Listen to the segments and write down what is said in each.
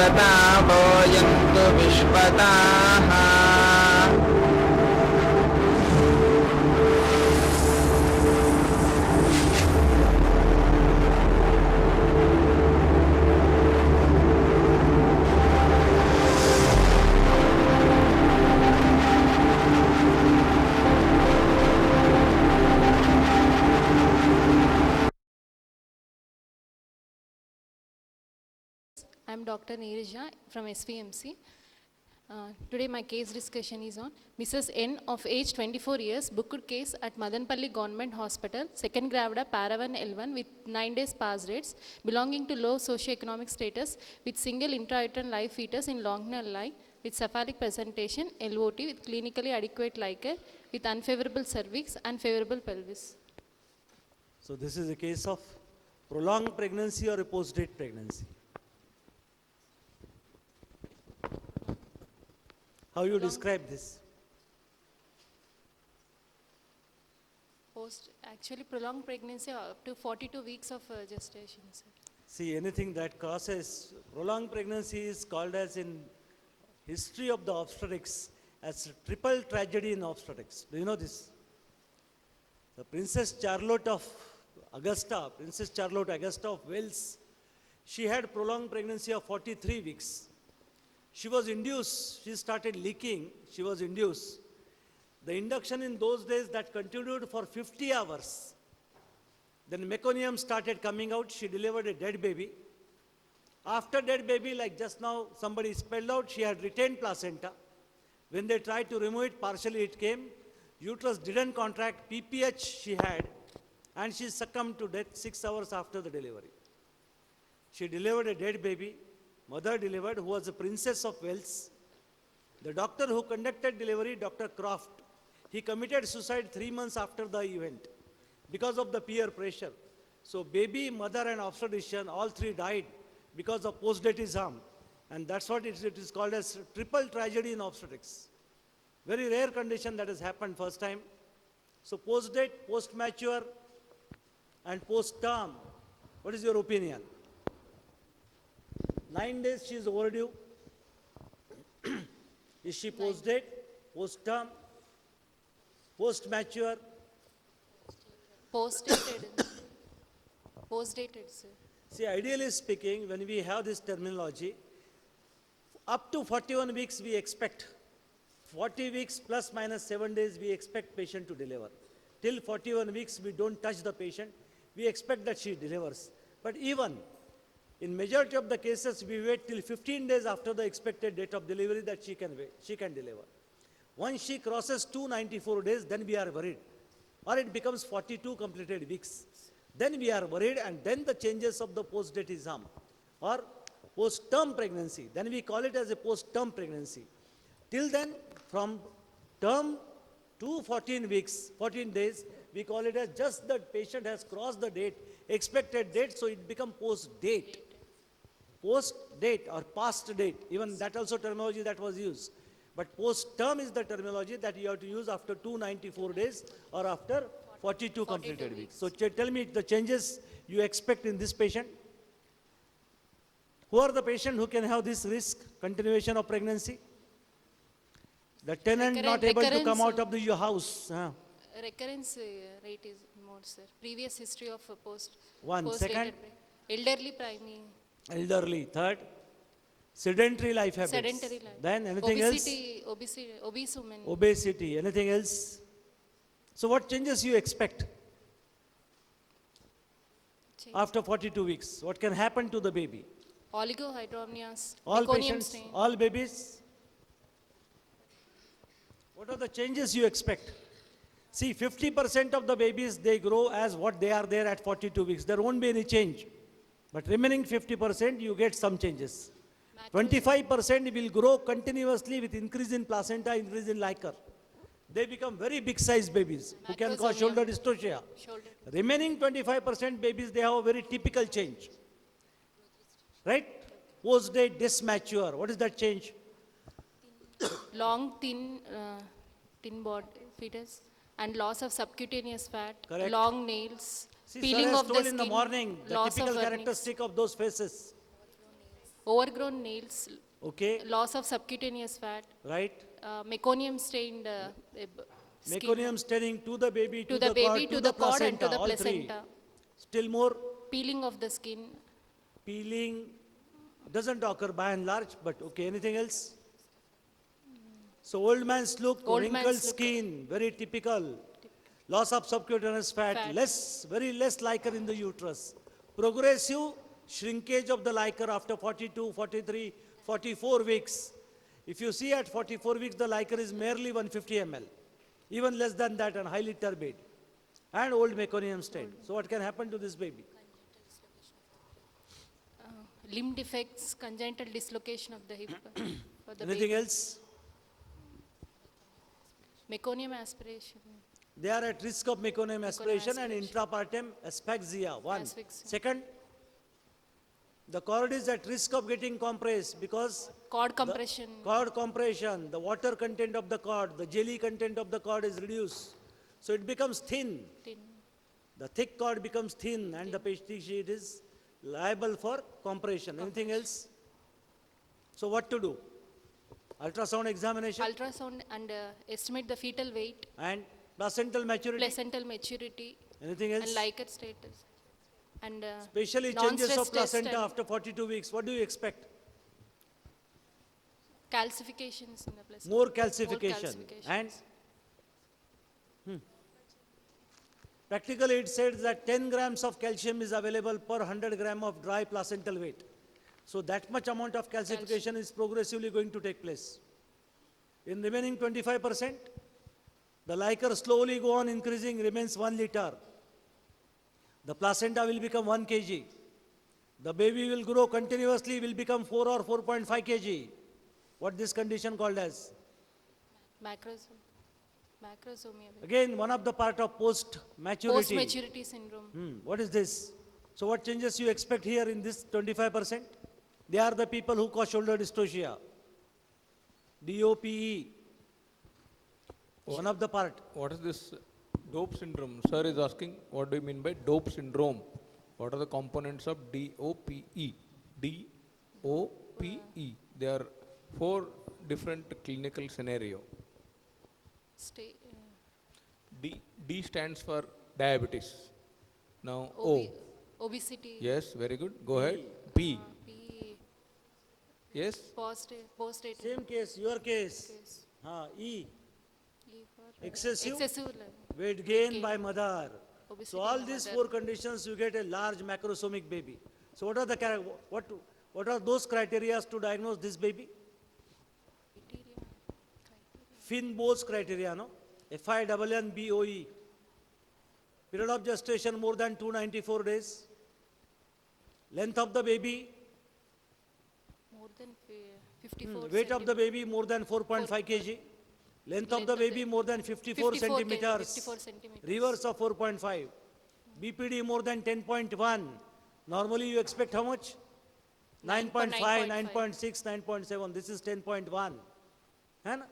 प्रतापो यन्तु विश्वताः। I'm Dr. Neerija from SVMC. Today my case discussion is on Mrs. N of age 24 years, booked case at Madanpalli Government Hospital, second gravida Paravan L1 with 9 days pass rates, belonging to low socioeconomic status with single intrauterine live fetus in longinal lie with cephalic presentation, LOT with clinically adequate liquor with unfavorable cervix and favorable pelvis. So this is a case of prolonged pregnancy or a post-date pregnancy. How you describe this? Actually prolonged pregnancy up to 42 weeks of gestation, sir. See, anything that causes prolonged pregnancy is called as in history of the obstetrics as a triple tragedy in obstetrics. Do you know this? The Princess Charlotte Augusta of Wales, she had prolonged pregnancy of 43 weeks. She was induced, she started leaking, she was induced. The induction in those days that continued for 50 hours. Then meconium started coming out, she delivered a dead baby. After dead baby, like just now somebody spelled out, she had retained placenta. When they tried to remove it, partially it came. Uterus didn't contract, PPH she had, and she succumbed to death 6 hours after the delivery. She delivered a dead baby. Mother delivered, who was a princess of Wales. The doctor who conducted delivery, Dr. Croft, he committed suicide 3 months after the event because of the peer pressure. So baby, mother and obstetrician, all three died because of postdatism. And that's what it is called as triple tragedy in obstetrics. Very rare condition that has happened first time. So post-date, post-mature and post-term, what is your opinion? 9 days she is overdue. Is she post-date, post-term, post-mature? Post-dated. Post-dated, sir. See, ideally speaking, when we have this terminology, up to 41 weeks we expect. 40 weeks plus minus 7 days we expect patient to deliver. Till 41 weeks we don't touch the patient. We expect that she delivers. But even in majority of the cases, we wait till 15 days after the expected date of delivery that she can deliver. Once she crosses 294 days, then we are worried. Or it becomes 42 completed weeks. Then we are worried, and then the changes of the post-datism or post-term pregnancy, then we call it as a post-term pregnancy. Till then, from term to 14 weeks, 14 days, we call it as just the patient has crossed the date, expected date, so it becomes post-date. Post-date or past date, even that also terminology that was used. But post-term is the terminology that you have to use after 294 days or after 42 completed weeks. So tell me the changes you expect in this patient. Who are the patient who can have this risk, continuation of pregnancy? The tenant not able to come out of your house. Recurrence rate is more, sir. Previous history of One. Second? Elderly primary. Elderly. Third? Sedentary life habits. Sedentary life. Then anything else? Obese women. Obesity. Anything else? So what changes you expect after 42 weeks? What can happen to the baby? Oligohydramnios. All meconium patients, stain. all babies? What are the changes you expect? See, 50% of the babies, they grow as what they are there at 42 weeks. There won't be any change. But remaining 50%, you get some changes. 25% will grow continuously with increase in placenta, increase in liquor. They become very big size babies who can cause shoulder dystocia. Remaining 25% babies, they have a very typical change. Right? Post-date dysmature. What is that change? Long, thin body fetus and loss of subcutaneous fat. Correct. Long nails. See, Peeling sir has of the told skin. in the morning, the loss typical of characteristic of those faces. overgrown nails, Okay, loss of subcutaneous fat, right? meconium stained skin. Meconium staining to the baby, To the baby, cord, to the cord and placenta, to the all three. placenta. Still more, Peeling of the skin, peeling doesn't occur by and large, but okay, anything else? So old man's look, Old man's wrinkled look. skin, very typical. Loss of subcutaneous fat, Fat. very less liquor in the uterus. Progressive shrinkage of the liquor after 42, 43, 44 weeks. If you see at 44 weeks, the liquor is merely 150 ml. Even less than that and highly turbid. And old meconium stain. So what can happen to this baby? limb defects, congenital dislocation of the hip for the Anything baby. else? Meconium aspiration, They are at risk of meconium aspiration and aspiration. intrapartum asphyxia. One. Asphyxia. Second, the cord is at risk of getting compressed because cord compression, cord compression, the water content of the cord, the jelly content of the cord is reduced. So it becomes thin. thin. The thick cord becomes thin and the petri sheet is liable for compression. Anything else? So what to do? Ultrasound examination Ultrasound and estimate the fetal weight, and placental maturity. placental maturity, Anything and else? liquor status. And Especially changes non-stress of placenta test and after 42 weeks. What do you expect? calcifications in the placenta. More calcification. calcifications. And practically it said that 10 grams of calcium is available per 100 gram of dry placental weight. So that much amount of calcification is progressively going to take place. In remaining 25%, the liquor slowly go on increasing, remains 1 liter. The placenta will become 1 kg. The baby will grow continuously, will become 4 or 4.5 kg. What this condition called as? Macrosomia. Again, one of the part of post-maturity. Post-maturity syndrome. What is this? So what changes you expect here in this 25%? They are the people who cause shoulder dystocia. DOPE. One of the part. What is this DOPE syndrome? Sir is asking, what do you mean by DOPE syndrome? What are the components of DOPE? DOPE. There are 4 different clinical scenario. Stay, D stands for diabetes. Now O. obesity. Yes, very good. Go ahead. P. P, Yes. post Same case, your case. case. E. E for Excessive excessive weight gain by mother. obesity So all in these mother. 4 conditions you get a large macrosomic baby. So what are the what are those criteria to diagnose this baby? criteria. Finn-Bose criteria, no? FINNBOE. Period of gestation more than 294 days. Length of the baby, More than 54 weight of the baby more than 4.5 kg. Length of the baby more than 54 centimeters. 54 centimeters. Reverse of 4.5. BPD more than 10.1. Normally you expect how much? 9.5, 9.6, 9.7. This is 10.1. And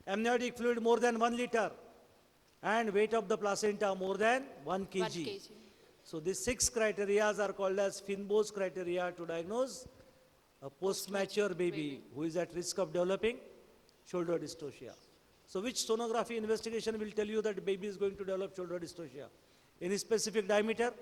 amniotic fluid more than 1 liter. And weight of the placenta more than 1 1 kg. kg. So these 6 criteria are called as Finn-Bose criteria to diagnose a post-mature baby who is at risk of developing shoulder dystocia. So which sonography investigation will tell you that the baby is going to develop shoulder dystocia? Any specific diameter?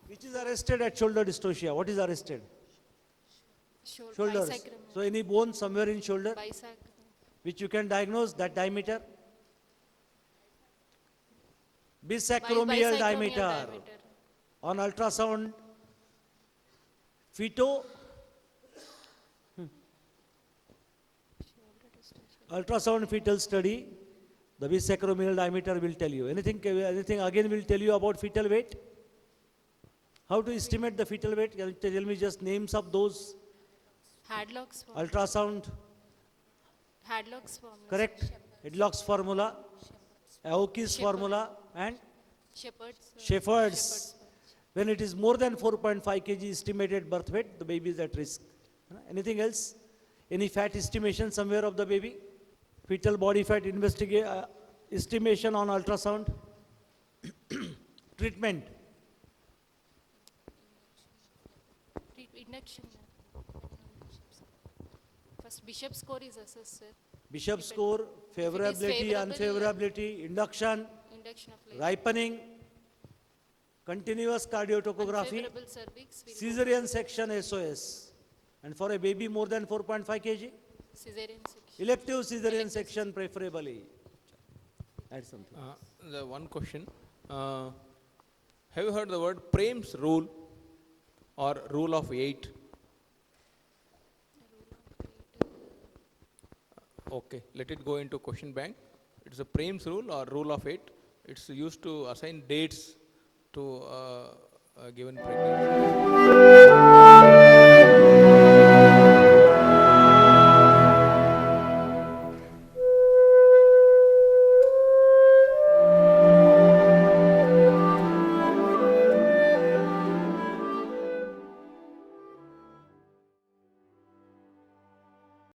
Which is arrested at shoulder dystocia? What is arrested? Shoulders. Bisacrum. So any bone somewhere in shoulder Bisacrum. which you can diagnose that diameter? Bisacromial diameter. On ultrasound, feto, ultrasound fetal study, the bisacromial diameter will tell you. Anything again will tell you about fetal weight? How to estimate the fetal weight? Can you tell me just names of those? Hadlock's Ultrasound, formula. correct? Hedlock's formula, Aoki's formula, and Shepherd's. Shepherd's. When it is more than 4.5 kg estimated birth weight, the baby is at risk. Anything else? Any fat estimation somewhere of the baby? Fetal body fat estimation on ultrasound? Treatment. It Induction. First, bishop score is assessed, sir. Bishop score, favorability, favorable, unfavorability, induction, Induction of labor. ripening, continuous cardiotocography, Unfavorable cervix. will go caesarean section SOS. And for a baby more than 4.5 kg, Cesarean section. elective caesarean section preferably. Add something. The one question, have you heard the word Prem's rule or rule of 8? Okay, let it go into question bank. It's a Prem's rule or rule of 8. It's used to assign dates to a given pregnancy.